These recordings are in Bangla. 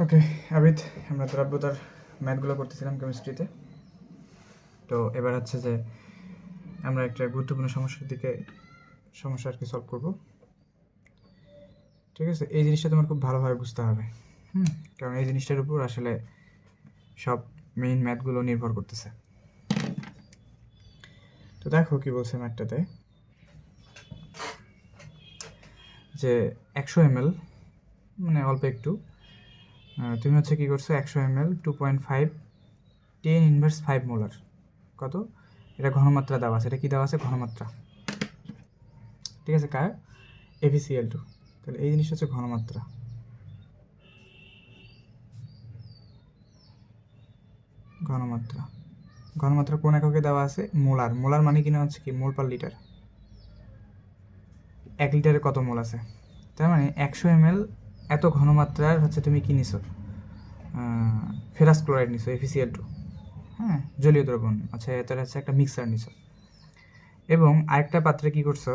ওকে আবিদ, আমরা দ্রব্যতার ম্যাথগুলো করতেছিলাম কেমিস্ট্রিতে। তো এবার হচ্ছে যে আমরা একটা গুরুত্বপূর্ণ সমস্যা আর কি সলভ করব। ঠিক আছে, এই জিনিসটা তোমার খুব ভালোভাবে বুঝতে হবে। কারণ এই জিনিসটার উপর আসলে সব মেইন ম্যাথগুলো নির্ভর করতেছে। তো দেখো কি বলছে ম্যাথটাতে, যে 100 ml মানে অল্প একটু, তুমি হচ্ছে কী করছো, 100 ml 2.5 10⁻5 মোলার, কত এটা ঘনমাত্রা দেওয়া আছে। এটা কী দেওয়া আছে? ঘনমাত্রা। ঠিক আছে, কার? FeCl2। তাহলে এই জিনিসটা হচ্ছে ঘনমাত্রা। ঘনমাত্রা ঘনমাত্রা কোন এককে দেওয়া আছে? মোলার। মোলার মানে কিনা হচ্ছে কি মোল পার লিটার। 1 লিটারে কত মোল আছে? তার মানে 100 ml এত ঘনমাত্রার হচ্ছে তুমি কি নিছো? ফেরাস ক্লোরাইড নিছো, FeCl2। হ্যাঁ, জলীয় দ্রবণ। আচ্ছা, এটা হচ্ছে একটা মিক্সার নিছো। এবং আরেকটা পাত্রে কি করছো,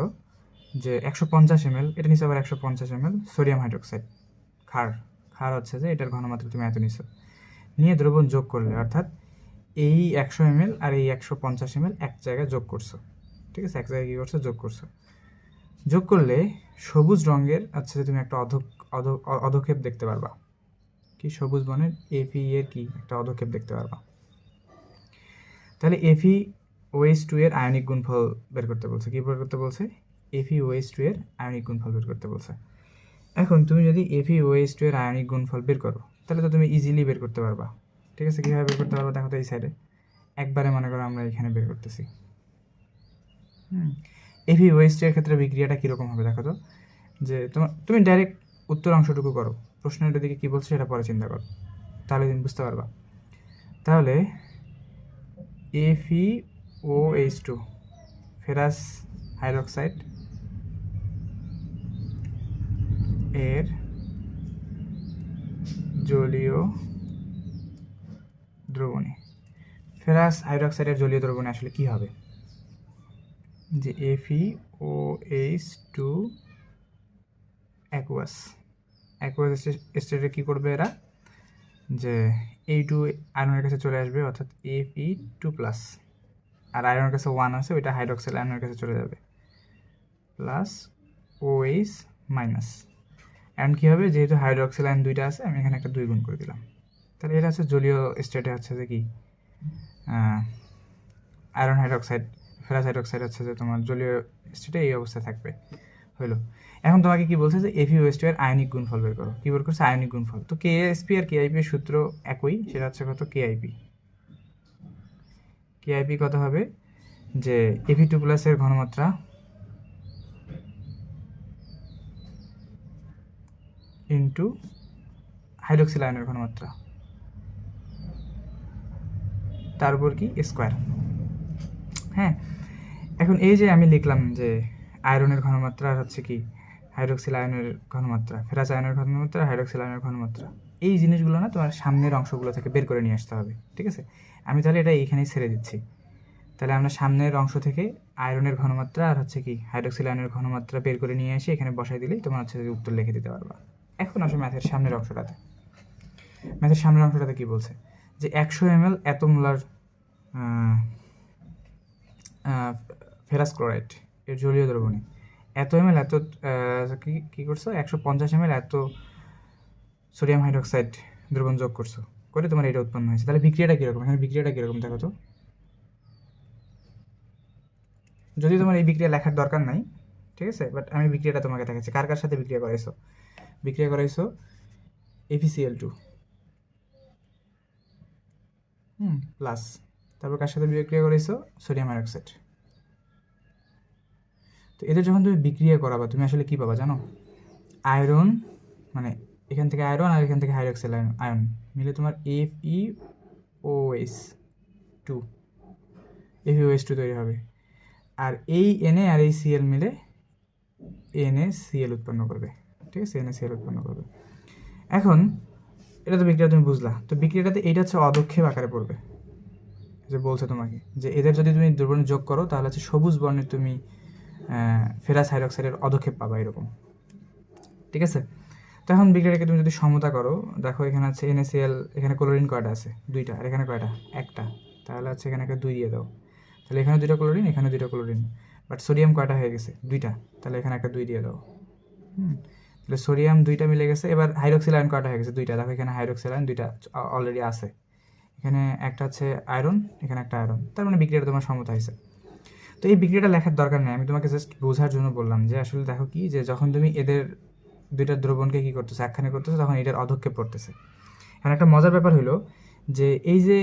যে 150 ml, এটা নিছো আবার 150 ml সোডিয়াম হাইড্রোক্সাইড, ক্ষার হচ্ছে যে এটার ঘনমাত্রা তুমি এত নিছো, নিয়ে দ্রবণ যোগ করলে, অর্থাৎ এই 100 ml আর এই 150 ml এক জায়গায় যোগ করছো। ঠিক আছে, এক জায়গায় কী করছো? যোগ করছো। যোগ করলে সবুজ রঙের আচ্ছা তুমি একটা অধক্ষেপ দেখতে পারবা। কি সবুজ বর্ণের Fe এর কি একটা অধক্ষেপ দেখতে পারবা। তাহলে FeOH2 এর আয়নিক গুণফল বের করতে বলছে। কি বের করতে বলছে? FeOH2 এর আয়নিক গুণফল বের করতে বলছে। এখন তুমি যদি FeOH2 এর আয়নিক গুণফল বের করো, তাহলে তো তুমি ইজিলি বের করতে পারবা। ঠিক আছে, কীভাবে বের করতে পারবা? দেখো তো এই সাইডে একবারে মনে করো আমরা এখানে বের করতেছি। FeOH2 এর ক্ষেত্রে বিক্রিয়াটা কীরকম হবে দেখো তো, যে তুমি ডাইরেক্ট উত্তর অংশটুকু করো, প্রশ্নটার দিকে কী বলছে সেটা পরে চিন্তা করো, তাহলে তুমি বুঝতে পারবা। তাহলে FeOH2 ফেরাস হাইড্রোক্সাইড এর জলীয় দ্রবণে, ফেরাস হাইড্রোক্সাইডের জলীয় দ্রবণে আসলে কি হবে? যে FeOH2 অ্যাকুয়াস স্টেটে কী করবে এরা? যে A2 আয়রনের কাছে চলে আসবে, অর্থাৎ Fe2+, আর আয়রনের কাছে 1 আছে, ওইটা হাইড্রোক্সাইড আয়রনের কাছে চলে যাবে, প্লাস OH-। এখন কী হবে? যেহেতু হাইড্রোক্সাইড আয়ন দুইটা আছে, আমি এখানে একটা 2 গুণ করে দিলাম। তাহলে এটা হচ্ছে জলীয় স্টেটে হচ্ছে যে কি আয়রন হাইড্রোক্সাইড, ফেরাস হাইড্রোক্সাইড হচ্ছে যে তোমার জলীয় স্টেটে এই অবস্থায় থাকবে। হইলো। এখন তোমাকে কি বলছে? যে FeOH2 এর আয়নিক গুণফল বের করো। কি বের করছে? আয়নিক গুণফল। তো KSP আর KIP এর সূত্র একই, সেটা হচ্ছে কত? KIP কত হবে? যে Fe2+ এর ঘনমাত্রা ইন্টু হাইড্রোক্সিল আয়নের ঘনমাত্রা, তার উপর কি স্কোয়ার। হ্যাঁ, এখন এই যে আমি লিখলাম যে আয়রনের ঘনমাত্রা আর হচ্ছে কি হাইড্রোক্সিল আয়নের ঘনমাত্রা, ফেরাস আয়নের ঘনমাত্রা, হাইড্রোক্সিল আয়নের ঘনমাত্রা, এই জিনিসগুলো না তোমার সামনের অংশগুলো থেকে বের করে নিয়ে আসতে হবে। ঠিক আছে, আমি তাহলে এটা এইখানেই ছেড়ে দিচ্ছি। তাহলে আমরা সামনের অংশ থেকে আয়রনের ঘনমাত্রা আর হচ্ছে কি হাইড্রোক্সিল আয়নের ঘনমাত্রা বের করে নিয়ে এসে এখানে বসাই দিলেই তোমার হচ্ছে উত্তর লিখে দিতে পারবা। এখন আসো ম্যাথের সামনের অংশটাতে। কি বলছে? যে 100 ml এত মোলার ফেরাস ক্লোরাইড এর জলীয় দ্রবণে এত ml এত কী করছো? 150 ml এত সোডিয়াম হাইড্রোক্সাইড দ্রবণ যোগ করছো, করে তোমার এটা উৎপন্ন হয়েছে। তাহলে বিক্রিয়াটা কীরকম? এখানে বিক্রিয়াটা কীরকম দেখো তো। যদি তোমার এই বিক্রিয়া লেখার দরকার নাই, ঠিক আছে, বাট আমি বিক্রিয়াটা তোমাকে দেখাচ্ছি। কার কার সাথে বিক্রিয়া করাইছো? বিক্রিয়া করাইছো FeCl2 প্লাস, তারপর কার সাথে বিক্রিয়া করাইছো? Sodium hydroxide. তো এদের যখন তুমি বিক্রিয়া করাবা, তুমি আসলে কী পাবা জানো? আয়রন, মানে এখান থেকে আয়রন আর এখান থেকে হাইড্রোক্সাইড আয়ন মিলে তোমার FeOH2 তৈরি হবে। আর এই Na আর এই Cl মিলে NaCl উৎপন্ন করবে। ঠিক আছে, NaCl উৎপন্ন করবে। এখন এটা তো বিক্রিয়া তুমি বুঝলা। তো বিক্রিয়াটাতে এইটা হচ্ছে অধক্ষেপ আকারে পড়বে, যে বলছে তোমাকে যে এদের যদি তুমি দ্রবণে যোগ করো, তাহলে হচ্ছে সবুজ বর্ণের তুমি ফেরাস হাইড্রোক্সাইডের অধক্ষেপ পাবা, এরকম। ঠিক আছে, তো এখন বিক্রিয়াটাকে তুমি যদি সমতা করো, দেখো এখানে আছে NaCl, এখানে ক্লোরিন কয়টা আছে? 2টা, আর এখানে কয়টা? 1টা। তাহলে হচ্ছে এখানে একটা 2 দিয়ে দাও, তাহলে এখানে 2টা ক্লোরিন, এখানে 2টা ক্লোরিন, বাট সোডিয়াম কয়টা হয়ে গেছে? 2টা, তাহলে এখানে একটা 2 দিয়ে দাও। তাহলে সোডিয়াম 2টা মিলে গেছে। এবার হাইড্রক্সিল আয়ন কয়টা হয়ে গেছে? 2টা, দেখো এখানে হাইড্রক্সিল আয়ন 2টা অলরেডি আছে, এখানে একটা হচ্ছে আয়রন, এখানে একটা আয়রন, তার মানে বিক্রিয়াটা তোমার সমতা হয়েছে। তো এই বিক্রিয়াটা লেখার দরকার নেই, আমি তোমাকে জাস্ট বোঝার জন্য বললাম যে আসলে দেখো কি, যে যখন তুমি এদের 2টা দ্রবণকে কী করতেছো, একখানে করতেছো, তখন এটার অধক্ষেপ পড়তেছে। এখন একটা মজার ব্যাপার হলো যে এই যে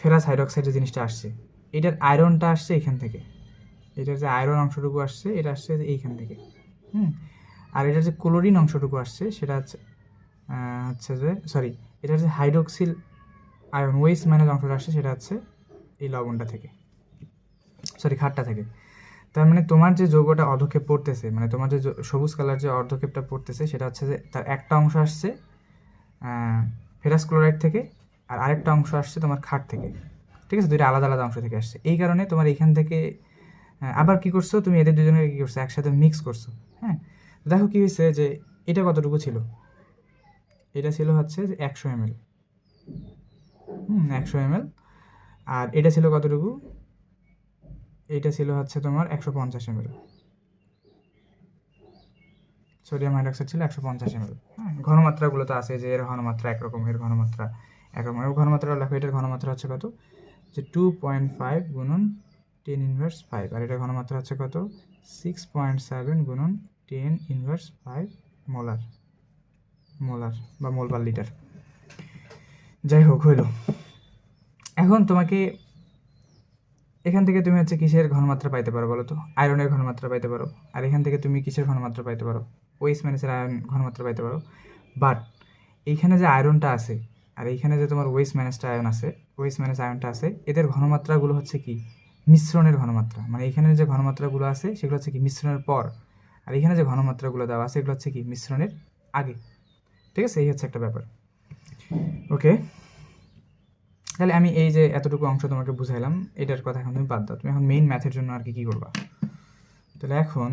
ফেরাস হাইড্রক্সাইডের জিনিসটা আসছে, এটার আয়রনটা আসছে এখান থেকে, এটার যে আয়রন অংশটুকু আসছে এটা আসছে এইখান থেকে। আর এটার যে ক্লোরিন অংশটুকু আসছে সেটা হচ্ছে যে সরি, এটার যে হাইড্রক্সিল আয়ন ওয়েস্ট মাইনাস অংশটা আসছে সেটা হচ্ছে এই লবণটা থেকে, সরি খাটটা থেকে। তার মানে তোমার যে যৌগটা অধক্ষেপ পড়তেছে, মানে তোমার যে সবুজ কালার যে অর্ধক্ষেপটা পড়তেছে, সেটা হচ্ছে যে তার একটা অংশ আসছে ফেরাস ক্লোরাইড থেকে, আর আরেকটা অংশ আসছে তোমার খাট থেকে, ঠিক আছে? 2টা আলাদা আলাদা অংশ থেকে আসছে। এই কারণে তোমার এখান থেকে আবার কি করছো, তুমি এদের দুজনের কী করছো, একসাথে মিক্স করছো। হ্যাঁ, দেখো কি হয়েছে, যে এটা কতটুকু ছিল? এটা ছিল হচ্ছে যে 100 ml, 100 ml। আর এটা ছিল কতটুকু? এইটা ছিল হচ্ছে তোমার 150 ml। সোডিয়াম হাইড্রক্সাইড ছিল 150 ml। হ্যাঁ, ঘনমাত্রাগুলো তো আছে, যে এর ঘনমাত্রা একরকম, এর ঘনমাত্রা একরকম। এর ঘনমাত্রা লেখো, এটার ঘনমাত্রা হচ্ছে কত? যে 2.5 গুণন 10 ইনভার্স 5, আর এটার ঘনমাত্রা হচ্ছে কত? 6.7 গুণন 10 ইনভার্স 5 মোলার বা মোল পার লিটার। যাই হোক, হইল। এখন তোমাকে এখান থেকে তুমি হচ্ছে কিসের ঘনমাত্রা পাইতে পারো বলো তো? আয়রনের ঘনমাত্রা পাইতে পারো। আর এখান থেকে তুমি কিসের ঘনমাত্রা পাইতে পারো? ওএইচ মাইনাসের আয়রন ঘনমাত্রা পাইতে পারো। বাট এইখানে যে আয়রনটা আছে আর এইখানে যে তোমার ওএইচ মাইনাসটা আয়ন আছে, ওএইচ মাইনাস আয়নটা আছে, এদের ঘনমাত্রাগুলো হচ্ছে কি? মিশ্রণের ঘনমাত্রা। মানে এখানে যে ঘনমাত্রাগুলো আছে সেগুলো হচ্ছে কি? মিশ্রণের পর। আর এখানে যে ঘনমাত্রাগুলো দেওয়া আছে এগুলো হচ্ছে কি? মিশ্রণের আগে। ঠিক আছে, এই হচ্ছে একটা ব্যাপার। ওকে, তাহলে আমি এই যে এতটুকু অংশ তোমাকে বুঝাইলাম, এটার কথা এখন তুমি বাদ দাও। তুমি এখন মেইন ম্যাথের জন্য আর কি করবা? তাহলে এখন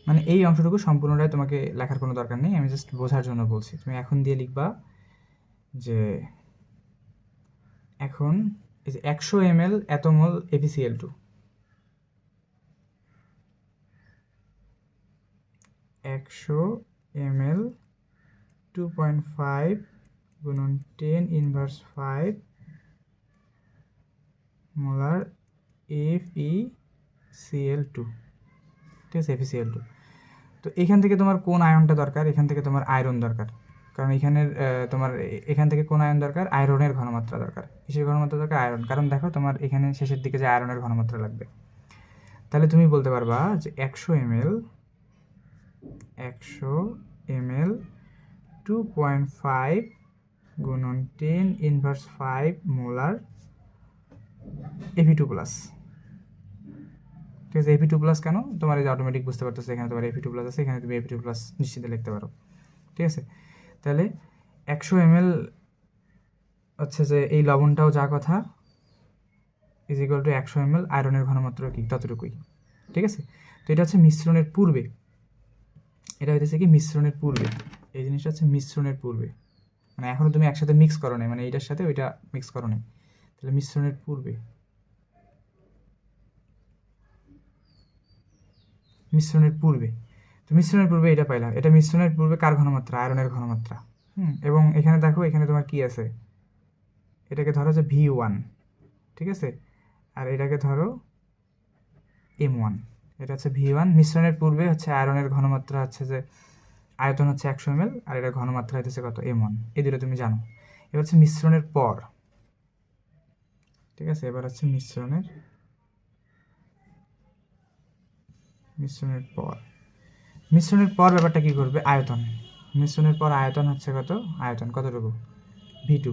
মানে এই অংশটুকু সম্পূর্ণটাই তোমাকে লেখার কোনো দরকার নেই, আমি জাস্ট বোঝার জন্য বলছি। তুমি এখন দিয়ে লিখবা যে এখন এই যে 100 ml এত মোল FeCl2, 100 ml 2.5 গুণন 10 ইনভার্স 5 মোলার FeCl2, ঠিক আছে? FeCl2। তো এখান থেকে তোমার কোন আয়নটা দরকার? এখান থেকে তোমার আয়রন দরকার, কারণ এখানের তোমার এখান থেকে কোন আয়ন দরকার? আয়রনের ঘনমাত্রা দরকার। কিসের ঘনমাত্রা দরকার? আয়রন। কারণ দেখো তোমার এখানে শেষের দিকে যে আয়রনের ঘনমাত্রা লাগবে। তাহলে তুমি বলতে পারবা যে 100 ml 2.5 গুণন 10 ইনভার্স 5 মোলার Fe2+। ঠিক আছে, Fe2+ কেন? তোমার এই যে অটোমেটিক বুঝতে পারতেছে এখানে তোমার Fe2+ আছে, এখানে তুমি Fe2+ নিশ্চিন্তে লিখতে পারো। ঠিক আছে, তাহলে 100 ml হচ্ছে যে এই লবণটাও যা কথা ইজ ইকুয়াল টু 100 ml আয়রনের ঘনমাত্রা কি? ততটুকুই। ঠিক আছে, তো এটা হচ্ছে মিশ্রণের পূর্বে, এটা হইতেছে কি? মিশ্রণের পূর্বে। এই জিনিসটা হচ্ছে মিশ্রণের পূর্বে, মানে এখনও তুমি একসাথে মিক্স করো নাই, মানে এইটার সাথে ওইটা মিক্স করো নাই। তাহলে মিশ্রণের পূর্বে, মিশ্রণের পূর্বে, তো মিশ্রণের পূর্বে এটা পাইলাম। এটা মিশ্রণের পূর্বে কার ঘনমাত্রা? আয়রনের ঘনমাত্রা। এবং এখানে দেখো, এখানে তোমার কি আছে? এটাকে ধরো যে V1, ঠিক আছে, আর এটাকে ধরো M1। এটা হচ্ছে V1। মিশ্রণের পূর্বে হচ্ছে আয়রনের ঘনমাত্রা হচ্ছে যে আয়তন হচ্ছে 100 ml, আর এটার ঘনমাত্রা হচ্ছে কত? M1। এই দুটো তুমি জানো। এবার হচ্ছে মিশ্রণের পর, ঠিক আছে, এবার হচ্ছে মিশ্রণের পর ব্যাপারটা কি করবে? আয়তন। মিশ্রণের পর আয়তন হচ্ছে কত? আয়তন কতটুকু? V2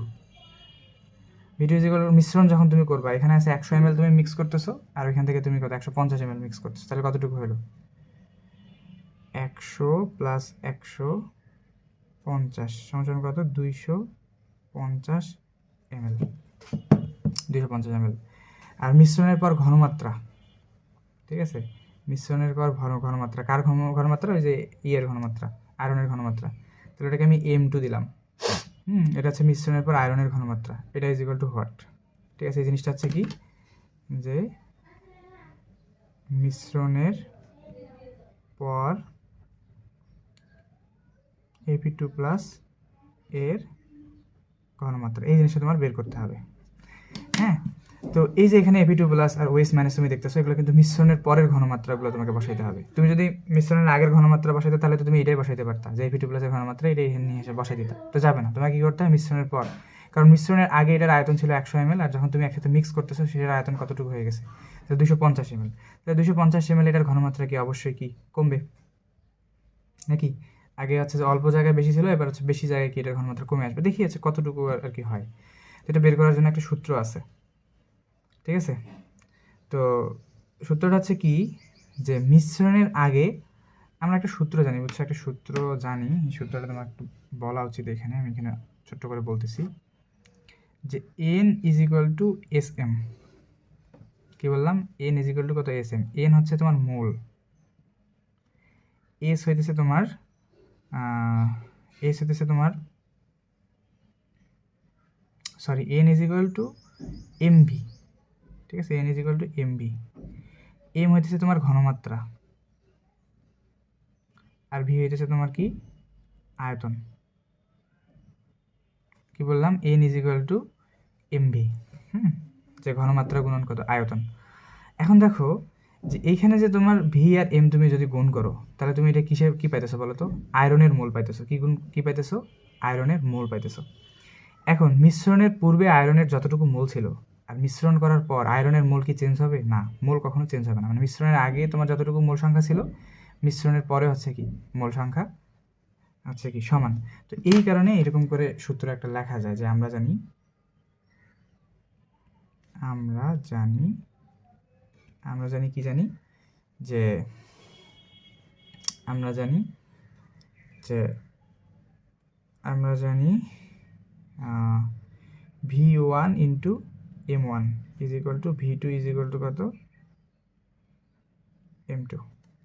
ইজ ইকুয়াল টু, মিশ্রণ যখন তুমি করবা, এখানে আছে 100 ml তুমি মিক্স করতেছো, আর এখান থেকে তুমি কত? 150 ml মিক্স করতেছো, তাহলে কতটুকু হলো? 100 প্লাস 150 সমান কত? 250 ml, 250 ml। আর মিশ্রণের পর ঘনমাত্রা, ঠিক আছে, মিশ্রণের পর ঘনমাত্রা, কার ঘনমাত্রা? ওই যে ইয়ের ঘনমাত্রা, আয়রনের ঘনমাত্রা। তাহলে এটাকে আমি M2 দিলাম। এটা হচ্ছে মিশ্রণের পর আয়রনের ঘনমাত্রা, এটা ইজ ইকুয়াল টু হোয়াট? ঠিক আছে, এই জিনিসটা হচ্ছে কি, যে মিশ্রণের পর Ap2+ এর ঘনমাত্রা, এই জিনিসটা তোমার বের করতে হবে। হ্যাঁ, তো এই যে এখানে Ap2+ আর OH- তুমি দেখতেছো, এগুলো কিন্তু মিশ্রণের পরের ঘনমাত্রাগুলো তোমাকে বসাইতে হবে। তুমি যদি মিশ্রণের আগের ঘনমাত্রা বসাইতে, তাহলে তো তুমি এটাই বসাইতে পারতা, যে Ap2+ এর ঘনমাত্রা এটাই নিয়ে এসে বসাই দিতা। তো যাবে না, তোমাকে কি করতে হয়? মিশ্রণের পর, কারণ মিশ্রণের আগে এটার আয়তন ছিল 100 ml, আর যখন তুমি একসাথে মিক্স করতেছো সেটার আয়তন কতটুকু হয়ে গেছে? তো 250 ml। তাহলে 250 ml এটার ঘনমাত্রা কি অবশ্যই কি কমবে নাকি? আগে হচ্ছে যে অল্প জায়গায় বেশি ছিল, এবার হচ্ছে বেশি জায়গায় কি এটার ঘনমাত্রা কমে আসবে। দেখি হচ্ছে কতটুকু আর কি হয়। এটা বের করার জন্য একটা সূত্র আছে, ঠিক আছে? তো সূত্রটা হচ্ছে কি, যে মিশ্রণের আগে আমরা একটা সূত্র জানি, বুঝছো? একটা সূত্র জানি, এই সূত্রটা তোমার একটু বলা উচিত এখানে, আমি এখানে ছোট্ট করে বলতেছি, যে N is equal two SM। কি বললাম? N ইজ ইকুয়াল টু কত? SM। N হচ্ছে তোমার মোল, S হইতেছে তোমার sorry, N is equal two MV। ঠিক আছে, N is equal two MV। M হইতেছে তোমার ঘনমাত্রা, আর V হইতেছে তোমার কি? আয়তন। কি বললাম? N is equal two MV, যে ঘনমাত্রা গুণন কত? আয়তন। এখন দেখো যে এইখানে যে তোমার V আর M তুমি যদি গুণ করো, তাহলে তুমি এটা কিসে কি পাইতেছো বলো তো? আয়রনের মোল পাইতেছো। কি পাইতেছো? আয়রনের মোল পাইতেছো। এখন মিশ্রণের পূর্বে আয়রনের যতটুকু মোল ছিল, আর মিশ্রণ করার পর আয়রনের মোল কি চেঞ্জ হবে? না, মোল কখনো চেঞ্জ হবে না। মানে মিশ্রণের আগে তোমার যতটুকু মোল সংখ্যা ছিল, মিশ্রণের পরে হচ্ছে কি মোল সংখ্যা হচ্ছে কি সমান। তো এই কারণে এরকম করে সূত্র একটা লেখা যায়, যে আমরা জানি কি জানি, যে আমরা জানি V1 into M1 is equal two V2 is equal two কত? M2।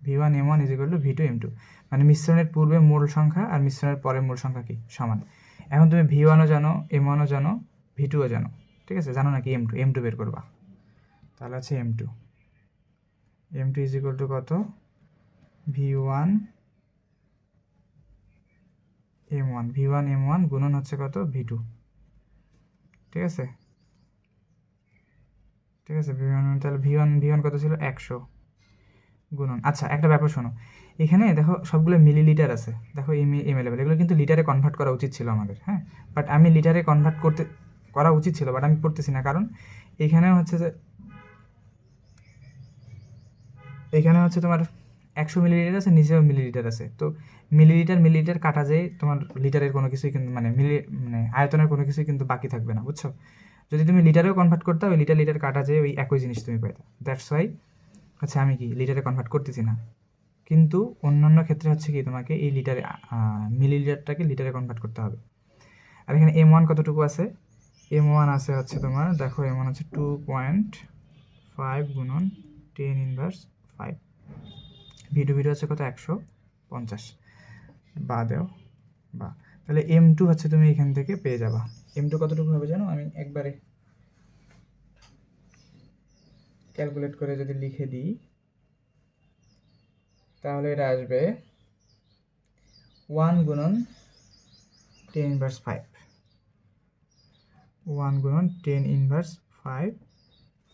V1 M1 is equal two V2 M2, মানে মিশ্রণের পূর্বে মোল সংখ্যা আর মিশ্রণের পরে মোল সংখ্যা কি সমান। এখন তুমি V1ও জানো, M1ও জানো, V2ও জানো, ঠিক আছে? জানো নাকি M2 বের করবা, তাহলে আছে M2 ইজ ইকুয়াল টু কত? V1 M1 গুণন হচ্ছে কত? V2। ঠিক আছে, তাহলে V1 কত ছিল? 100 গুণন। আচ্ছা, একটা ব্যাপার শোনো, এখানে দেখো সবগুলো মিলিলিটার আছে, দেখো ml, এগুলো কিন্তু লিটারে কনভার্ট করা উচিত ছিল আমাদের, হ্যাঁ? বাট আমি লিটারে কনভার্ট করা উচিত ছিল, বাট আমি করতেছি না, কারণ এখানে হচ্ছে তোমার 100 মিলিলিটার আছে, নিচেও মিলিলিটার আছে। তো মিলিলিটার কাটা যায়, তোমার লিটারের কোনো কিছুই কিন্তু মানে আয়তনের কোনো কিছুই কিন্তু বাকি থাকবে না, বুঝছো? যদি তুমি লিটারেও কনভার্ট করতে, ওই লিটার কাটা যায়, ওই একই জিনিস তুমি পাইতে। দ্যাটস ওয়াই হচ্ছে আমি কি লিটারে কনভার্ট করতেছি না। কিন্তু অন্যান্য ক্ষেত্রে হচ্ছে কি, তোমাকে এই মিলিলিটারটাকে লিটারে কনভার্ট করতে হবে। আর এখানে M1 কতটুকু আছে? M1 আছে হচ্ছে তোমার, দেখো M1 হচ্ছে 2.5 গুণন 10⁻5। V2 হচ্ছে কত? 150 বা দেও বা, তাহলে M2 হচ্ছে তুমি এখান থেকে পেয়ে যাবা। M2 কতটুকু হবে জানো? আমি একবারে ক্যালকুলেট করে যদি লিখে দিই, তাহলে এটা আসবে 1 গুণন 10⁻5, 1 গুণন 10⁻5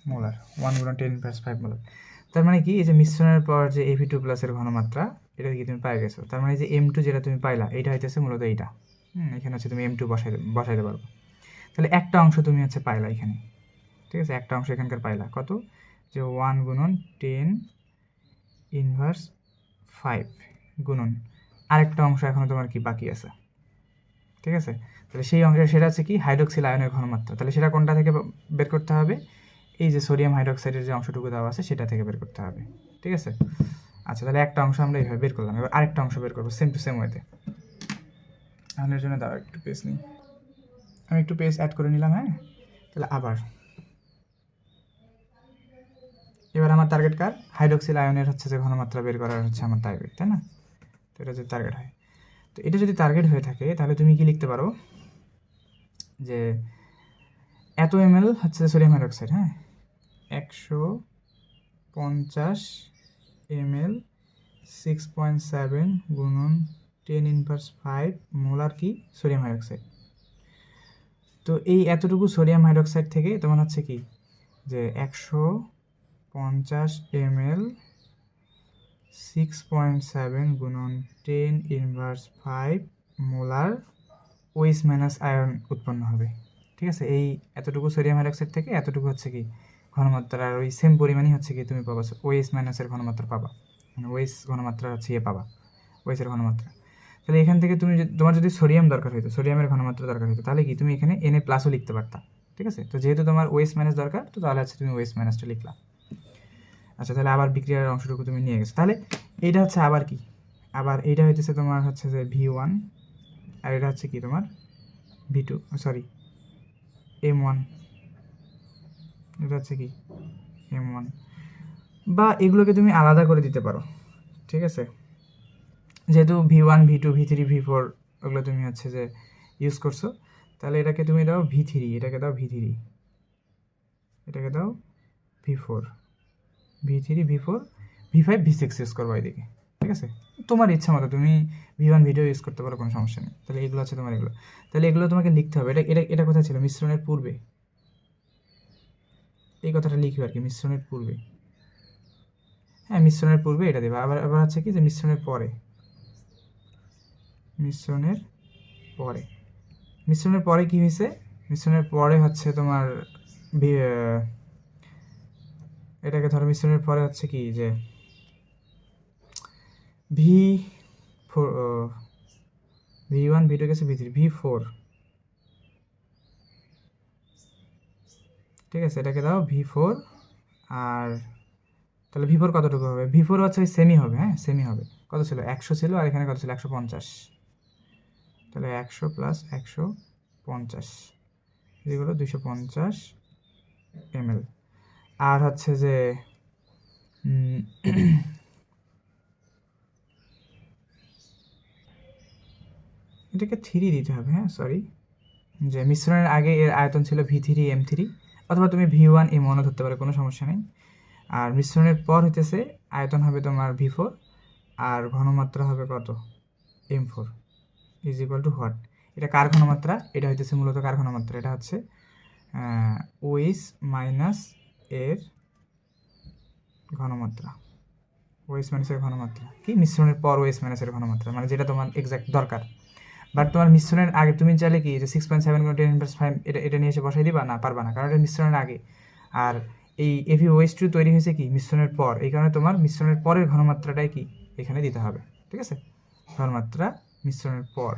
মোলার, 1 গুণন 10⁻5 মোলার। তার মানে কি, এই যে মিশ্রণের পর যে Ap2+ এর ঘনমাত্রা, এটা কি তুমি পাই গেছো। তার মানে যে M2 যেটা তুমি পাইলা, এটা হইতেছে মূলত এইটা। এখানে হচ্ছে তুমি M2 বসাইতে পারবো। তাহলে একটা অংশ তুমি হচ্ছে পাইলা এখানে, ঠিক আছে? একটা অংশ এখানকার পাইলা কত? যে 1 গুণন 10⁻5 গুণন আরেকটা অংশ এখনো তোমার কি বাকি আছে, ঠিক আছে? তাহলে সেই অংশে সেটা হচ্ছে কি হাইড্রোক্সিল আয়নের ঘনমাত্রা। তাহলে সেটা কোনটা থেকে বের করতে হবে? এই যে সোডিয়াম হাইড্রোক্সাইডের যে অংশটুকু দেওয়া আছে সেটা থেকে বের করতে হবে, ঠিক আছে? আচ্ছা, তাহলে একটা অংশ আমরা এইভাবে বের করলাম, এবার আরেকটা অংশ বের করবো সেম টু সেম ওয়েতে। এর জন্য দাও একটু পেজ নিই, আমি একটু পেজ অ্যাড করে নিলাম, হ্যাঁ? তাহলে আবার এবার আমার টার্গেট কার হাইড্রক্সিল আয়নের হচ্ছে যে ঘনমাত্রা বের করার হচ্ছে আমার টার্গেট, তাই না? তো এটা যদি টার্গেট হয়, তো এটা যদি টার্গেট হয়ে থাকে তাহলে তুমি কি লিখতে পারো যে এত ml হচ্ছে সোডিয়াম হাইড্রক্সাইড, হ্যাঁ 150 ml 6.7 গুণন 10⁻⁵ মোলার কি সোডিয়াম হাইড্রক্সাইড। তো এই এতটুকু সোডিয়াম হাইড্রক্সাইড থেকে তোমার হচ্ছে কি যে 150 ml 6.7 গুণন 10⁻⁵ মোলার OH মাইনাস আয়ন উৎপন্ন হবে, ঠিক আছে? এই এতটুকু সোডিয়াম হাইড্রক্সাইড থেকে এতটুকু হচ্ছে কি ঘনমাত্রা, আর ওই সেম পরিমাণই হচ্ছে কি তুমি পাবা OH মাইনাসের ঘনমাত্রা পাবা, মানে OH ঘনমাত্রা হচ্ছে পাবা, OH-এর ঘনমাত্রা। তাহলে এখান থেকে তুমি তোমার যদি সোডিয়াম দরকার হতো, সোডিয়ামের ঘনমাত্রা দরকার হতো, তাহলে কি তুমি এখানে Na প্লাসও লিখতে পারতা, ঠিক আছে? তো যেহেতু তোমার OH মাইনাস দরকার, তো তাহলে হচ্ছে তুমি OH মাইনাসটা লিখলা। আচ্ছা, তাহলে আবার বিক্রিয়ার অংশটুকু তুমি নিয়ে গেছো। তাহলে এইটা হচ্ছে আবার কি, আবার এইটা হইতেছে তোমার হচ্ছে যে V1, আর এটা হচ্ছে কি তোমার V2, সরি M1, এটা হচ্ছে কি M1, বা এগুলোকে তুমি আলাদা করে দিতে পারো, ঠিক আছে? যেহেতু V1 V2 V3 V4 ওগুলো তুমি হচ্ছে যে ইউজ করছো, তাহলে এটাকে তুমি দাও V3, এটাকে দাও V3, এটাকে দাও V4, V3 V4 V5 V6 use করবো এদিকে, ঠিক আছে? তোমার ইচ্ছা মতো তুমি V1 V2 ইউজ করতে পারো, কোনো সমস্যা নেই। তাহলে এগুলো আছে তোমার, এগুলো তাহলে এগুলো তোমাকে লিখতে হবে। এটা এটা এটা কোথায় ছিল? মিশ্রণের পূর্বে, এই কথাটা লিখবে আর কি, মিশ্রণের পূর্বে, হ্যাঁ মিশ্রণের পূর্বে এটা দেবে। আবার আবার হচ্ছে কি যে মিশ্রণের পরে, মিশ্রণের পরে, মিশ্রণের পরে কি হয়েছে? মিশ্রণের পরে হচ্ছে তোমার এটাকে ধরো মিশ্রণের পরে হচ্ছে কি যে V1 V2 গেছে V3 V4, ঠিক আছে? এটাকে দাও V4, আর তাহলে V4 কতটুকু হবে? V4 হচ্ছে সেমি হবে, হ্যাঁ সেমি হবে। কত ছিল? 100 ছিল, আর এখানে কত ছিল? 150। তাহলে 100 প্লাস 150 যেগুলো 250 ml। আর হচ্ছে যে এটাকে 3 দিতে হবে, হ্যাঁ সরি, যে মিশ্রণের আগে এর আয়তন ছিল V3 M3, অথবা তুমি V1 M1 ধরতে পারো, কোনো সমস্যা নেই। আর মিশ্রণের পর হইতেছে আয়তন হবে তোমার V4, আর ঘনমাত্রা হবে কত? M4 is equal two what? এটা কার ঘনমাত্রা? এটা হইতেছে মূলত কার ঘনমাত্রা? এটা হচ্ছে OH মাইনাস এর ঘনমাত্রা, OH মাইনাসের ঘনমাত্রা কি মিশ্রণের পর OH মাইনাসের ঘনমাত্রা, মানে যেটা তোমার এক্সাক্ট দরকার। বাট তোমার মিশ্রণের আগে তুমি চাইলে কি যে 6.7 গুণ 10⁻⁵ এটা নিয়ে এসে বসাই দিবা? না, পারবা না, কারণ এটা মিশ্রণের আগে। আর এই FeOH2 তৈরি হয়েছে কি মিশ্রণের পর, এই কারণে তোমার মিশ্রণের পরের ঘনমাত্রাটাই কি এখানে দিতে হবে, ঠিক আছে? ঘনমাত্রা মিশ্রণের পর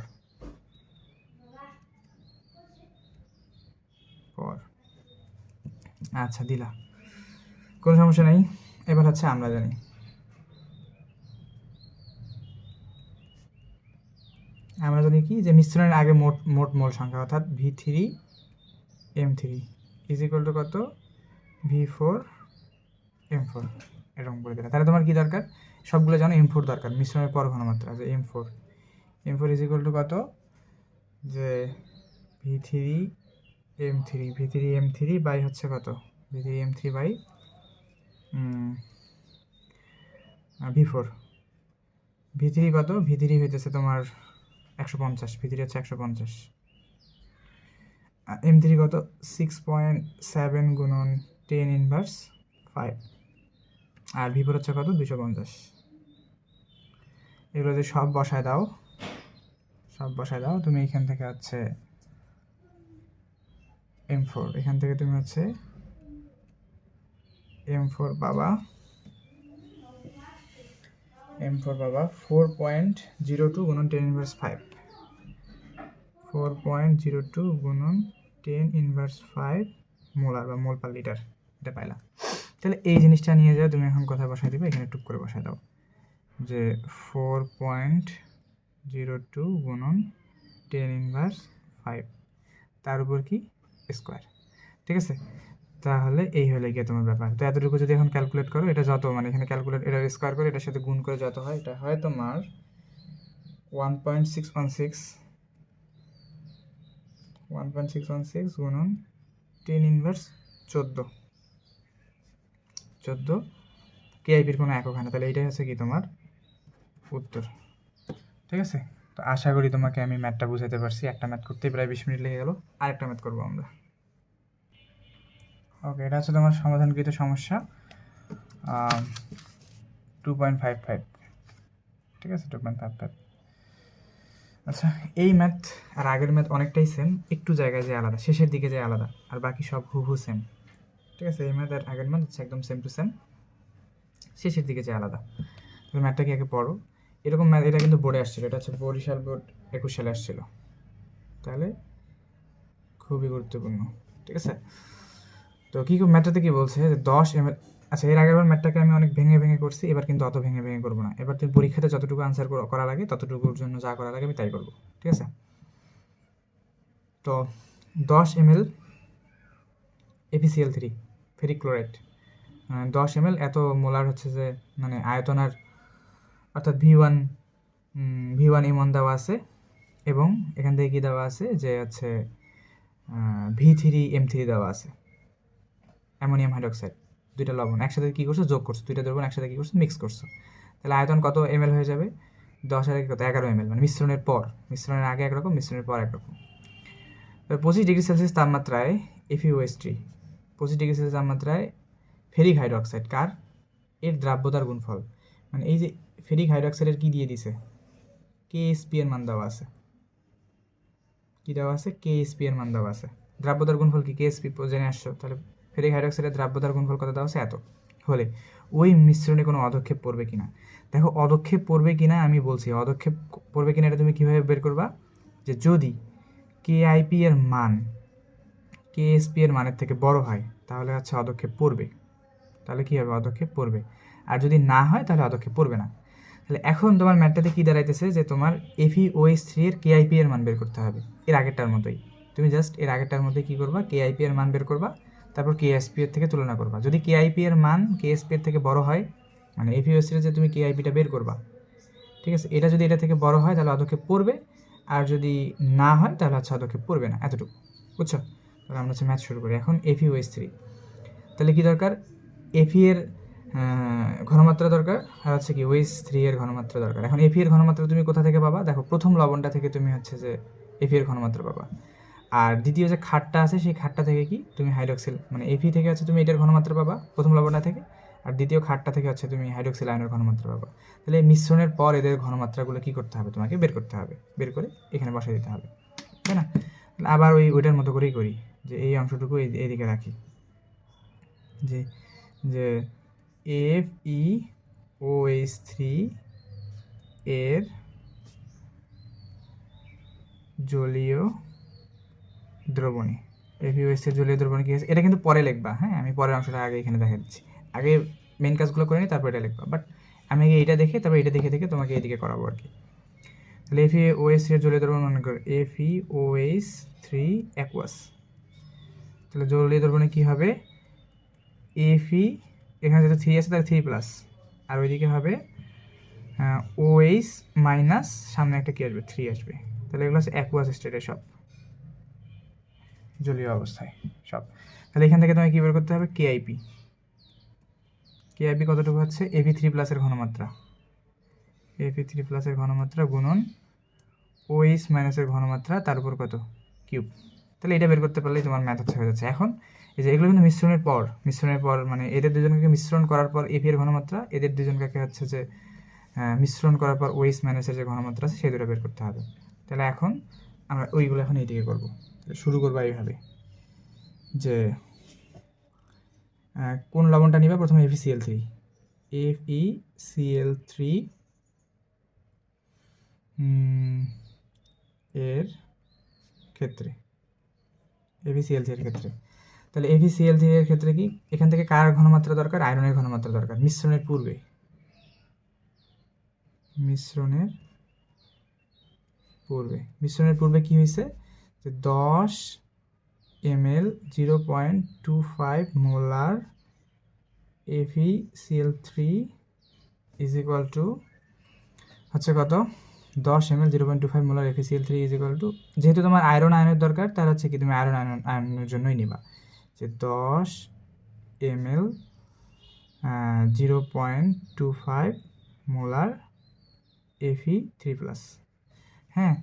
পর আচ্ছা দিলা, কোনো সমস্যা নেই। এবার হচ্ছে আমরা জানি কি যে মিশ্রণের আগে মোট মোট মোল সংখ্যা, অর্থাৎ V3 M3 is equal two কত? V4 M4, এরকম করে দিলাম। তাহলে তোমার কি দরকার? সবগুলো জানো M4 দরকার, মিশ্রণের পর ঘনমাত্রা যে M4 ইজ ইকুয়াল টু কত? যে V3 M3 বাই হচ্ছে কত? V3 M3 by V4। V3 কত? V3 হইতেছে তোমার 150, V3 হচ্ছে 150, M3 কত? 6.7 গুণন 10⁻⁵, আর V4 হচ্ছে কত? 250। এগুলো যদি সব বসায় দাও তুমি এখান থেকে হচ্ছে M4, এখান থেকে তুমি হচ্ছে M4 পাবা 4.02 গুণন 10⁻⁵, 4.02 গুণন 10⁻⁵ মোলার বা মোল পার লিটার, এটা পাইলা। তাহলে এই জিনিসটা নিয়ে যাও তুমি এখন কথা বসাই দিবে, এখানে টুক করে বসাই দাও যে 4.02 গুণন 10⁻⁵, তার উপর কি স্কোয়ার, ঠিক আছে? তাহলে এই হলে গিয়ে তোমার ব্যাপার। তো এতটুকু যদি এখন ক্যালকুলেট করো, এটা যত মানে এখানে ক্যালকুলেট এটা স্কোয়ার করে এটার সাথে গুণ করে যত হয়, এটা হয় তোমার 1.616 গুণন 10 ইনভার্স 14 কেআইপির কোনো একক হয় না। তাহলে এইটাই হচ্ছে কি তোমার উত্তর। ঠিক আছে, তো আশা করি তোমাকে আমি ম্যাথটা বুঝাতে পারছি। একটা ম্যাথ করতেই প্রায় 20 মিনিট লেগে গেল, আরেকটা ম্যাথ করবো আমরা। ওকে, এটা হচ্ছে তোমার সমাধানকৃত সমস্যা 2.55। ঠিক আছে, 2.55। আচ্ছা, এই ম্যাথ আর আগের ম্যাথ অনেকটাই সেম, একটু জায়গায় যে আলাদা, শেষের দিকে যে আলাদা, আর বাকি সব হুবহু সেম। ঠিক আছে, এই ম্যাথ আর আগের ম্যাথ হচ্ছে একদম সেম টু সেম, শেষের দিকে যে আলাদা। তুমি ম্যাথটাকে আগে পড়ো। এরকম ম্যাথ এটা কিন্তু বোর্ডে আসছিল, এটা হচ্ছে বরিশাল বোর্ড 21 সালে আসছিল, তাহলে খুবই গুরুত্বপূর্ণ। ঠিক আছে, তো কী ম্যাথটাতে কী বলছে যে 10 ml। আচ্ছা, এর আগের ম্যাথটাকে আমি অনেক ভেঙে ভেঙে করছি, এবার কিন্তু অত ভেঙে ভেঙে করবো না। এবার তুমি পরীক্ষাতে যতটুকু আনসার করা লাগে ততটুকুর জন্য যা করা লাগে আমি তাই করবো। ঠিক আছে, তো 10 ml FeCl3 ferric chloride, 10 ml এত মোলার হচ্ছে যে মানে আয়তনার, অর্থাৎ V1 এমন দেওয়া আছে, এবং এখান থেকে কী দেওয়া আছে যে হচ্ছে V3M3 দেওয়া আছে, অ্যামোনিয়াম হাইড্রোক্সাইড, দুইটা লবণ একসাথে কী করছো, যোগ করছো, দুইটা দ্রবণ একসাথে কী করছো, মিক্স করছো। তাহলে আয়তন কত ml হয়ে যাবে? 10 আর কত 11 ml, মানে মিশ্রণের পর, মিশ্রণের আগে একরকম, মিশ্রণের পর একরকম। 25 ডিগ্রি সেলসিয়াস তাপমাত্রায় FeOH3, 25 ডিগ্রি সেলসিয়াস তাপমাত্রায় ফেরিক হাইড্রোক্সাইড, কার? এর দ্রাব্যতার গুণফল। মানে এই যে ফেরিক হাইড্রোক্সাইডের কী দিয়ে দিছে, KSP এর মান দেওয়া আছে। কী দেওয়া আছে? KSP এর মান দেওয়া আছে। দ্রাব্যতার গুণফল কি? KSP জেনে আসছো, তাহলে ফেরিক হাইড্রোক্সাইডের দ্রাব্যতার গুণফল কত দেওয়া আছে? এত। হলে ওই মিশ্রণে কোনো অদক্ষেপ পড়বে কিনা। দেখো, অদক্ষেপ পড়বে কিনা আমি বলছি, অদক্ষেপ পড়বে কিনা এটা তুমি কীভাবে বের করবা, যে যদি KIP এর মান KSP এর মানের থেকে বড় হয় তাহলে হচ্ছে অদক্ষেপ পড়বে, তাহলে কী হবে? অদক্ষেপ পড়বে। আর যদি না হয় তাহলে অদক্ষেপ পড়বে না। তাহলে এখন তোমার ম্যাথটাতে কী দাঁড়াইতেছে, যে তোমার FeOH3 এর KIP এর মান বের করতে হবে, এর আগেরটার মতোই। তুমি জাস্ট এর আগেরটার মধ্যে কী করবা, KIP এর মান বের করবা, তারপর KSP এর থেকে তুলনা করবা। যদি KIP এর মান KSP এর থেকে বড় হয়, মানে FeOH3 এর যে তুমি KIPটা বের করবা, ঠিক আছে, এটা যদি এটা থেকে বড় হয় তাহলে অদক্ষেপ পড়বে, আর যদি না হয় তাহলে হচ্ছে অদক্ষেপ পড়বে না। এতটুকু বুঝছো? তাহলে আমরা হচ্ছে ম্যাথ শুরু করি এখন। FeOH3, তাহলে কী দরকার? Fe এর ঘনমাত্রা দরকার, আর হচ্ছে কি OH3 এর ঘনমাত্রা দরকার। এখন Fe এর ঘনমাত্রা তুমি কোথা থেকে পাবা? দেখো, প্রথম লবণটা থেকে তুমি হচ্ছে যে Fe এর ঘনমাত্রা পাবা, আর দ্বিতীয় যে খাটটা আছে সেই খাটটা থেকে কি তুমি হাইড্রোক্সিল, মানে Fe থেকে হচ্ছে তুমি এটার ঘনমাত্রা পাবা প্রথম লবণটা থেকে, আর দ্বিতীয় খাটটা থেকে হচ্ছে তুমি হাইড্রোক্সিল আয়নের ঘনমাত্রা পাবা। তাহলে এই মিশ্রণের পর এদের ঘনমাত্রাগুলো কী করতে হবে? তোমাকে বের করতে হবে, বের করে এখানে বসাই দিতে হবে, তাই না? আবার ওইটার মতো করেই করি, যে এই অংশটুকু এইদিকে রাখি, যে যে FeOH3 এর জলীয় দ্রবণী, FeOH3 এর জলীয় দ্রবণী কী আছে এটা কিন্তু পরে লিখবা। হ্যাঁ, আমি পরের অংশটা আগে এখানে দেখা দিচ্ছি, আগে মেন কাজগুলো করে নিই, তারপর এটা লিখবা। বাট আমি আগে এইটা দেখে তারপর এটা দেখে দেখে তোমাকে এইদিকে করাবো আর কি। তাহলে FeOH3 এর জলীয় দ্রবণ মনে করো FeOH3 অ্যাকুয়াস। তাহলে জলীয় দ্রবণে কী হবে? Fe, এখানে যেহেতু 3 আছে তাহলে 3+, আর ওইদিকে হবে OH মাইনাস, সামনে একটা কী আসবে? 3 আসবে। তাহলে এগুলো হচ্ছে অ্যাকুয়াস স্টেটে সব, জলীয় অবস্থায় সব। তাহলে এখান থেকে তোমাকে কী বের করতে হবে? KIP কতটুকু হচ্ছে? Fe3+ এর ঘনমাত্রা, Fe3+ এর ঘনমাত্রা গুণন OH মাইনাসের ঘনমাত্রা, তার উপর কত? কিউব। তাহলে এটা বের করতে পারলেই তোমার ম্যাথ হচ্ছে হয়ে যাচ্ছে। এখন এই যে এগুলো কিন্তু মিশ্রণের পর মানে এদের দুজনকে মিশ্রণ করার পর Fe এর ঘনমাত্রা, এদের দুজনকে হচ্ছে যে মিশ্রণ করার পর OH মাইনাসের যে ঘনমাত্রা আছে সেই দুটো বের করতে হবে। তাহলে এখন আমরা ওইগুলো এখন এইদিকে করবো। শুরু করবো এইভাবে, যে কোন লবণটা নিবা? প্রথমে FeCl3 এর ক্ষেত্রে, FeCl3 এর ক্ষেত্রে, তাহলে FeCl3 এর ক্ষেত্রে কি এখান থেকে কার ঘনমাত্রা দরকার? আয়রনের ঘনমাত্রা দরকার মিশ্রণের পূর্বে। মিশ্রণের পূর্বে কি হয়েছে? যে 10 ml 0.25 molar FeCl3 is equal two হচ্ছে কত 10 ml 0.25 molar FeCl3 is equal two, যেহেতু তোমার আয়রন আয়নের দরকার তার হচ্ছে কি তুমি আয়রন আয়নের জন্যই নিবা, যে 10 ml 0.25 মোলার Fe3+। হ্যাঁ,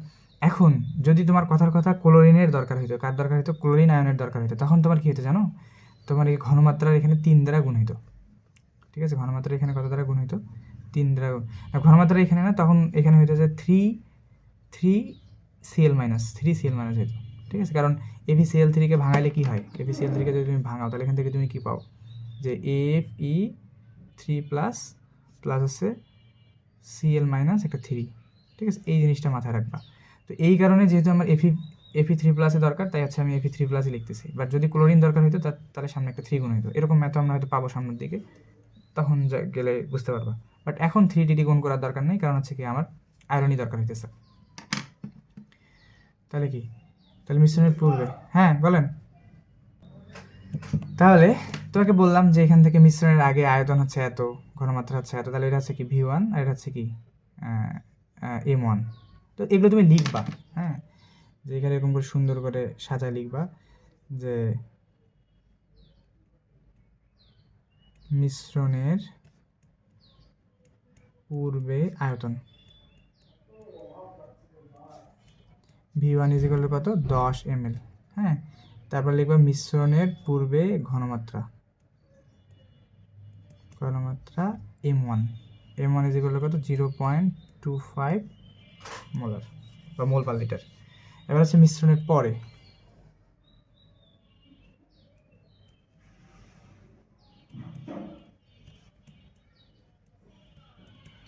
এখন যদি তোমার কথার কথা ক্লোরিনের দরকার হইতো, কার দরকার হইতো, ক্লোরিন আয়নের দরকার হইতো, তখন তোমার কী হতো জানো, তোমার এই ঘনমাত্রার এখানে 3 দ্বারা গুণ হইতো। ঠিক আছে, ঘনমাত্রা এখানে কত দ্বারা গুণ হইতো, 3 দ্বারা গুণ। ঘনমাত্রা এখানে না, তখন এখানে হইতো যে 3Cl- হইতো। ঠিক আছে, কারণ FeCl3 ভাঙাইলে কি হয়, FeCl3 যদি তুমি ভাঙাও তাহলে এখান থেকে তুমি কি পাও, যে Fe3+ প্লাস হচ্ছে Cl- একটা 3। ঠিক আছে, এই জিনিসটা মাথায় রাখবা। তো এই কারণে যেহেতু আমার Fe3+ দরকার, তাই হচ্ছে আমি Fe3+ লিখতেছি। বাট যদি ক্লোরিন দরকার হইতো তাহলে সামনে একটা 3 গুণ হইতো। এরকম ম্যাথ আমরা হয়তো পাবো সামনের দিকে, তখন গেলে বুঝতে পারবা। বাট এখন 3 গুণ করার দরকার নেই, কারণ হচ্ছে কি আমার আয়রনই দরকার হইতেছে। তাহলে কি, তাহলে মিশ্রণের পূর্বে, হ্যাঁ বলেন। তাহলে তোমাকে বললাম যে এখান থেকে মিশ্রণের আগে আয়তন হচ্ছে এত, ঘনমাত্রা হচ্ছে এত, তাহলে এটা হচ্ছে কি V1 আর এটা হচ্ছে কি M1। তো এগুলো তুমি লিখবা, হ্যাঁ, যে এখানে এরকম করে সুন্দর করে সাজায় লিখবা যে মিশ্রণের পূর্বে আয়তন V1 ইজ ইকুয়াল টু কত 10 ml। হ্যাঁ, তারপর লিখবা মিশ্রণের পূর্বে ঘনমাত্রা M1 ইজ ইকুয়াল টু কত 0.25 মোলার বা মোল পার লিটার। এবার হচ্ছে মিশ্রণের পরে,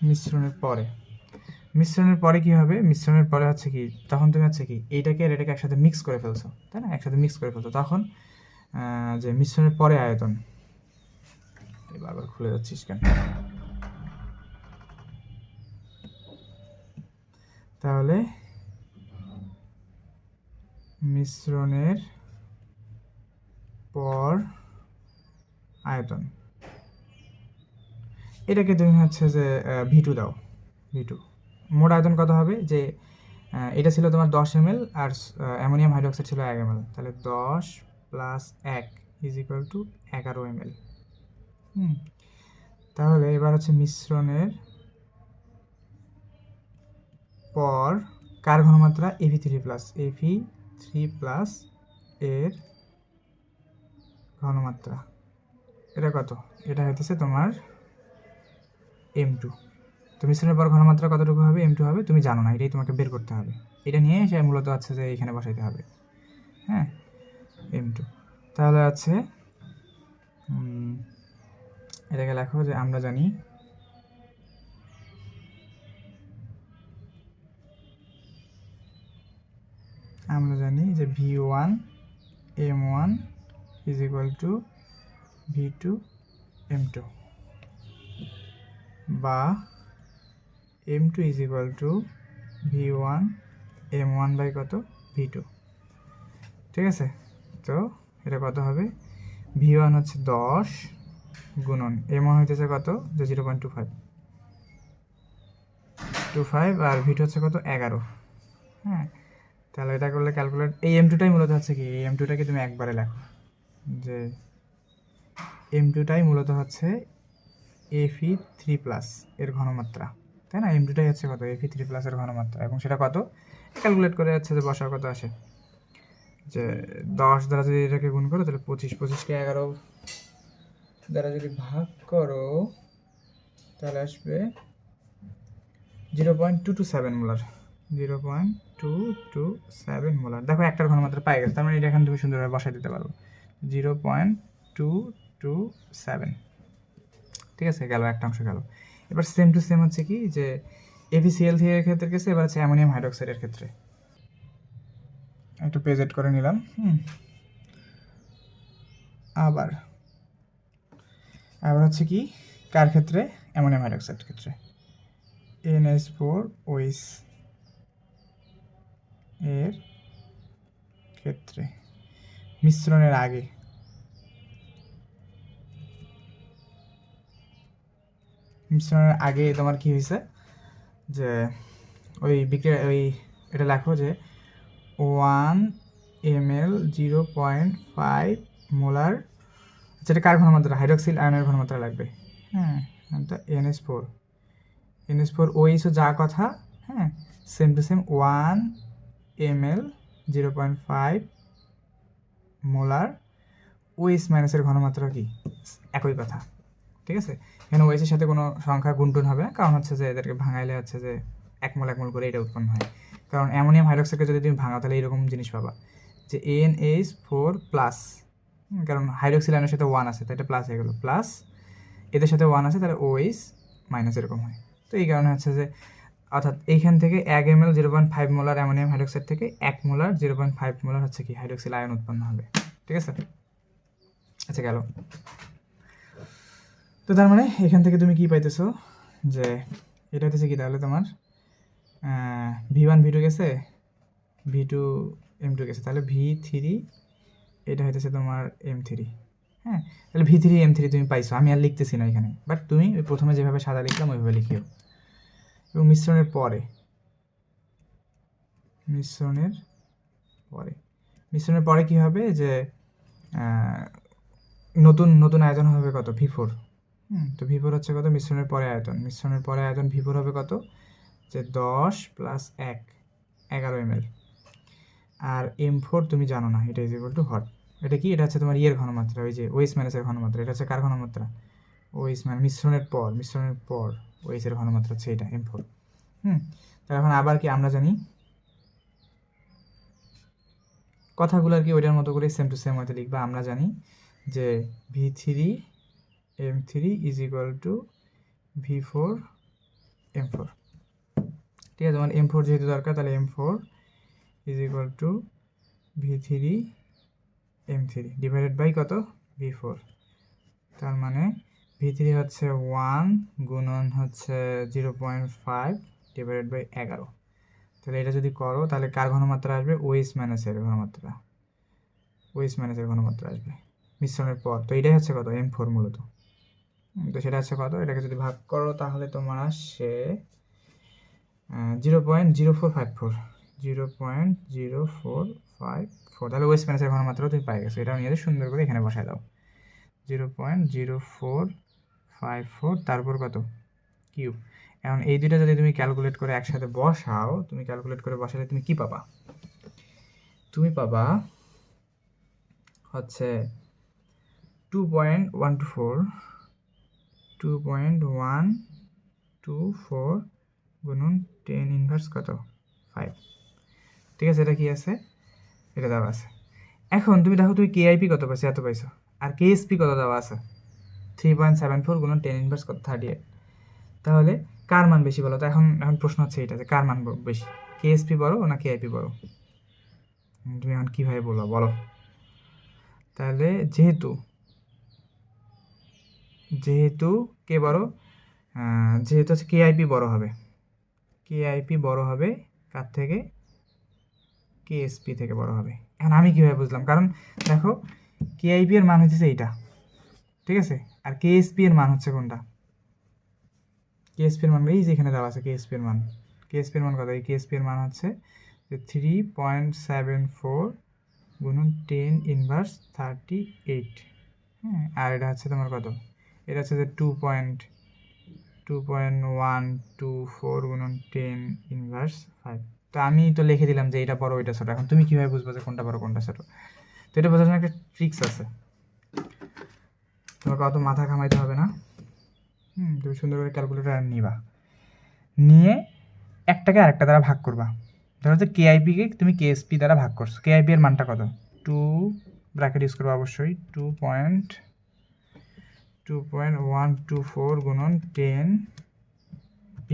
মিশ্রণের পরে কি হবে, মিশ্রণের পরে হচ্ছে কি, তখন তুমি হচ্ছে কি এইটাকে আর এটাকে একসাথে মিক্স করে ফেলছো, তাই না, একসাথে মিক্স করে ফেলছো, তখন যে মিশ্রণের পরে আয়তন, বারবার খুলে যাচ্ছিস কেন, তাহলে মিশ্রণের পর আয়তন, এটাকে তুমি হচ্ছে যে V2 দাও, V2 মোট আয়তন কত হবে, যে এটা ছিল তোমার 10 ml আর অ্যামোনিয়াম হাইড্রোক্সাইড ছিল 1 ml, তাহলে 10 + 1 ইজ ইকুয়াল টু 11 ml। তাহলে এবার হচ্ছে মিশ্রণের পর কার ঘনমাত্রা Fe3+ এর ঘনমাত্রা, এটা কত, এটা হইতেছে তোমার M2। তো মিশ্রণের পর ঘনমাত্রা কতটুকু হবে, M2 হবে, তুমি জানো না, এটাই তোমাকে বের করতে হবে, এটা নিয়ে এসে মূলত আছে যে এখানে বসাইতে হবে, হ্যাঁ M2। তাহলে আছে এটাকে লেখো যে আমরা জানি যে V1 M1 is equal two V2 M2, বা M2 is equal two V1 M1 by কত V2। ঠিক আছে, তো এটা কত হবে, V1 হচ্ছে 10 গুণন M1 হইতেছে কত, যে 0.25 আর V2 হচ্ছে কত 11। হ্যাঁ, তাহলে এটা করলে ক্যালকুলেট, এই M2টাই মূলত হচ্ছে কি, এই M2টাকে তুমি একবারে লেখো, যে M2টাই মূলত হচ্ছে Fe3+ এর ঘনমাত্রা, তাই না, M2টাই হচ্ছে কত Fe3+ এর ঘনমাত্রা, এবং সেটা কত ক্যালকুলেট করে যাচ্ছে যে বসার কত আসে, যে 10 দ্বারা যদি এটাকে গুণ করো তাহলে 25কে 11 দ্বারা যদি ভাগ করো তাহলে আসবে 0.227 মোলার, 0.227 মোলার। দেখো একটার ঘনমাত্রা পাই গেছে, তার মানে এটা এখানে তুমি সুন্দরভাবে বসাই দিতে পারো 0.227। ঠিক আছে, গেল একটা অংশ গেল। এবার সেম টু সেম হচ্ছে কি, যে FeCl3 এর ক্ষেত্রে গেছে, এবার হচ্ছে অ্যামোনিয়াম হাইড্রোক্সাইডের ক্ষেত্রে, একটু পেজ এড করে নিলাম। আবার হচ্ছে কি কার ক্ষেত্রে, অ্যামোনিয়াম হাইড্রোক্সাইড ক্ষেত্রে, NH4OH এর ক্ষেত্রে মিশ্রণের আগে তোমার কি হয়েছে যে ওই বিক্রিয়া ওই এটা লেখো যে 1 ml 0.5 মোলার, যেটা কার ঘনমাত্রা, হাইড্রক্সিল আয়নের ঘনমাত্রা লাগবে। হ্যাঁ, তো NH4 OH যা কথা, হ্যাঁ same to same 1 ml 0.5 molar OH মাইনাসের ঘনমাত্রা কি একই কথা, ঠিক আছে। এখানে OH এর সাথে কোনো সংখ্যা গুণটুন হবে না, কারণ হচ্ছে যে এদেরকে ভাঙাইলে হচ্ছে যে এক মোল করে এটা উৎপন্ন হয়। কারণ অ্যামোনিয়াম হাইড্রক্সাইডকে যদি তুমি ভাঙাও তাহলে এরকম জিনিস পাবা যে NH4 প্লাস, কারণ হাইড্রক্সিল আয়নের সাথে 1 আছে, তাই এটা প্লাস হয়ে গেল, প্লাস এদের সাথে 1 আছে তাহলে OH মাইনাস এরকম হয়। তো এই কারণে হচ্ছে যে অর্থাৎ এইখান থেকে 1 ml 0.5 মোলার অ্যামোনিয়াম হাইড্রক্সাইড থেকে 1 মোলার 0.5 মোলার হচ্ছে কি হাইড্রক্সিল আয়ন উৎপন্ন হবে, ঠিক আছে। আচ্ছা গেল। তো তার মানে এখান থেকে তুমি কি পাইতেছো যে এটা হচ্ছে কি, তাহলে তোমার V1 V2 গেছে, V2 M2 গেছে, তাহলে V3 এটা হইতেছে তোমার M3। হ্যাঁ, তাহলে V3 M3 তুমি পাইছো, আমি আর লিখতেছি না এখানে, বাট তুমি প্রথমে যেভাবে সাদা লিখলাম ওইভাবে লিখিও। এবং মিশ্রণের পরে কি হবে যে নতুন আয়তন হবে কত, V4। তো V4 হচ্ছে কত, মিশ্রণের পরে আয়তন V4 হবে কত, যে 10 + 1 11 ml। আর M4 তুমি জানো না, এটা ইজ ইকুয়াল টু হট। এটা কি, এটা হচ্ছে তোমার ইয়ের ঘনমাত্রা, ওই যে OH মাইনাসের ঘনমাত্রা। এটা হচ্ছে কার ঘনমাত্রা, OH মানে মিশ্রণের পর OH এর ঘনমাত্রা হচ্ছে এটা M4। তাহলে এখন আবার কি আমরা জানি কথাগুলো আর কি ওইটার মতো করে সেম টু সেম হয়তো লিখবা। আমরা জানি যে V3 M3 is equal two V4 M4, ঠিক আছে। তোমার M4 যেহেতু দরকার, তাহলে M4 is equal to V3 M3 divided by কত, V4। তার মানে V3 হচ্ছে 1 গুণন হচ্ছে 0.5 ডিভাইডেড বাই 11। তাহলে এটা যদি করো তাহলে কার ঘনমাত্রা আসবে, OH মাইনাসের ঘনমাত্রা আসবে মিশ্রণের পর। তো এটাই হচ্ছে কত, M4 মূলত। তো সেটা হচ্ছে কত, এটাকে যদি ভাগ করো তাহলে তোমার আসে 0.0454। তাহলে OH মাইনাসের ঘনমাত্রা তুমি পাই গেছো। এটাও নিয়ে সুন্দর করে এখানে বসায় দাও, 0.0454 তারপর কত, কিউব। এখন এই দুইটা যদি তুমি ক্যালকুলেট করে একসাথে বসাও, বসালে তুমি কি পাবা, তুমি পাবা হচ্ছে 2.124 গুণন 10 ইনভার্স কত, 5, ঠিক আছে। এটা কি আছে, এটা দেওয়া আছে। এখন তুমি দেখো তুমি KIP কত পাইছো, এত পাইছো, আর KSP কত দেওয়া আছে, 3.74 গুণন 10 ইনভার্স কত, 38। তাহলে কার মান বেশি বলো তো। এখন প্রশ্ন হচ্ছে এটা যে কার মান বেশি, KSP বড় না KIP বড়, তুমি এখন কীভাবে বলবো বলো। তাহলে যেহেতু কে বড়, যেহেতু হচ্ছে KIP বড় হবে কার থেকে, KSP থেকে বড় হবে। এখন আমি কীভাবে বুঝলাম, কারণ দেখো KIP এর মান হচ্ছে এইটা, ঠিক আছে, আর KSP এর মান হচ্ছে কোনটা, KSP এর মান এই যে এখানে দেওয়া আছে, KSP এর মান কত, এই KSP এর মান হচ্ছে যে 3.74 গুণন 10 ইনভার্স 38। হ্যাঁ, আর এটা হচ্ছে তোমার কত, এটা হচ্ছে যে 2.124 গুণন 10 ইনভার্স 5। তো আমি তো লিখে দিলাম যে এটা বড় ওইটা ছোট। এখন তুমি কীভাবে বুঝবো যে কোনটা বড় কোনটা ছোট, তো এটা বোঝার জন্য একটা ট্রিক্স আছে, তোমাকে অত মাথা ঘামাইতে হবে না। তুমি সুন্দর করে ক্যালকুলেটার নিয়ে একটাকে আরেকটা দ্বারা ভাগ করবা। ধরো হচ্ছে KIP-কে তুমি KSP দ্বারা ভাগ করছো, KIP এর মানটা কত, 2 ব্র্যাকেট ইউজ করবো অবশ্যই, 2.124 গুণন 10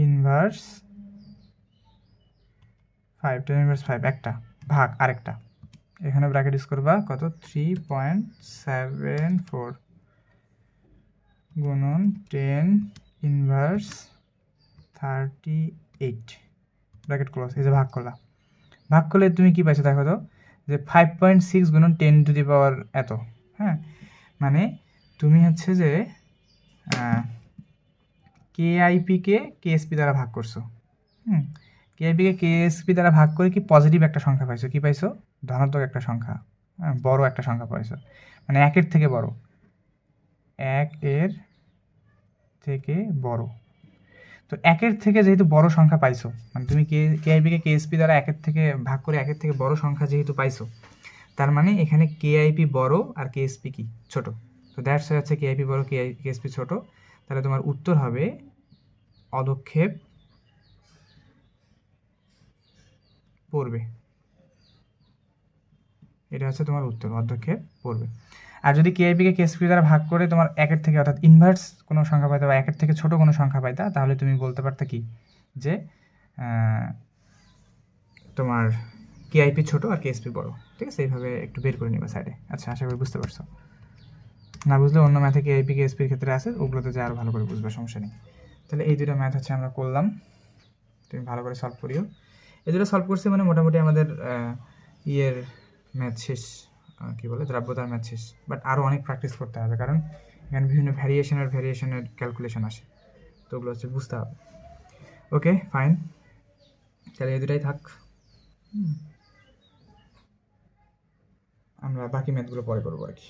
ইনভার্স 5 একটা ভাগ আরেকটা, এখানে ব্র্যাকেট ইউজ করবা কত, 3.74 গুণন 10 ইনভার্স 38 ব্র্যাকেট ক্লোজ। এই যে ভাগ করলে তুমি কি পাইছো দেখো তো, যে 5.6 গুণন 10⁻, এত। হ্যাঁ, মানে তুমি হচ্ছে যে কেআইপিকে কেএসপি দ্বারা ভাগ করছো। কেআইপিকে কেএসপি দ্বারা ভাগ করে কি পজিটিভ একটা সংখ্যা পাইছো? কি পাইছো? ধনাত্মক একটা সংখ্যা, বড় একটা সংখ্যা পাইছো, মানে 1-এর থেকে বড়, 1-এর থেকে বড়। তো 1-এর থেকে যেহেতু বড় সংখ্যা পাইছো, মানে তুমি কেআইপিকে কেএসপি দ্বারা 1-এর থেকে ভাগ করে 1-এর থেকে বড় সংখ্যা যেহেতু পাইছো, তার মানে এখানে কেআইপি বড় আর কেএসপি কি ছোট। তো দ্যাটস হচ্ছে কেআইপি বড়, কেএসপি ছোট। তাহলে তোমার উত্তর হবে অধক্ষেপ পড়বে। এটা হচ্ছে তোমার উত্তর, অধক্ষেপ পড়বে। আর যদি কেআইপিকে কেএসপি দ্বারা ভাগ করে তোমার 1-এর থেকে, অর্থাৎ ইনভার্স কোনো সংখ্যা পাইতা বা 1-এর থেকে ছোট কোনো সংখ্যা পাইতা, তাহলে তুমি বলতে পারতে কি যে তোমার কেআইপি ছোট আর কেএসপি বড়। ঠিক আছে, এইভাবে একটু বের করে নিবা সাইডে। আচ্ছা, আশা করি বুঝতে পারছো। না বুঝলে অন্য ম্যাথে কেআইপি কেএসপির ক্ষেত্রে আছে, ওগুলোতে যা আরও ভালো করে বুঝবে, সমস্যা নেই। তাহলে এই দুটো ম্যাথ হচ্ছে আমরা করলাম, তুমি ভালো করে সলভ করিও। এই দুটো সলভ করছে মানে মোটামুটি আমাদের ইয়ের ম্যাথ শেষ, কী বলে, দ্রাব্যতার ম্যাথ শেষ। বাট আরও অনেক প্র্যাকটিস করতে হবে, কারণ এখানে বিভিন্ন ভ্যারিয়েশনের ক্যালকুলেশন আসে, তো ওগুলো হচ্ছে বুঝতে হবে। ওকে, ফাইন, তাহলে এই দুটাই থাক। আমরা বাকি ম্যাথগুলো পরে করবো আর কি।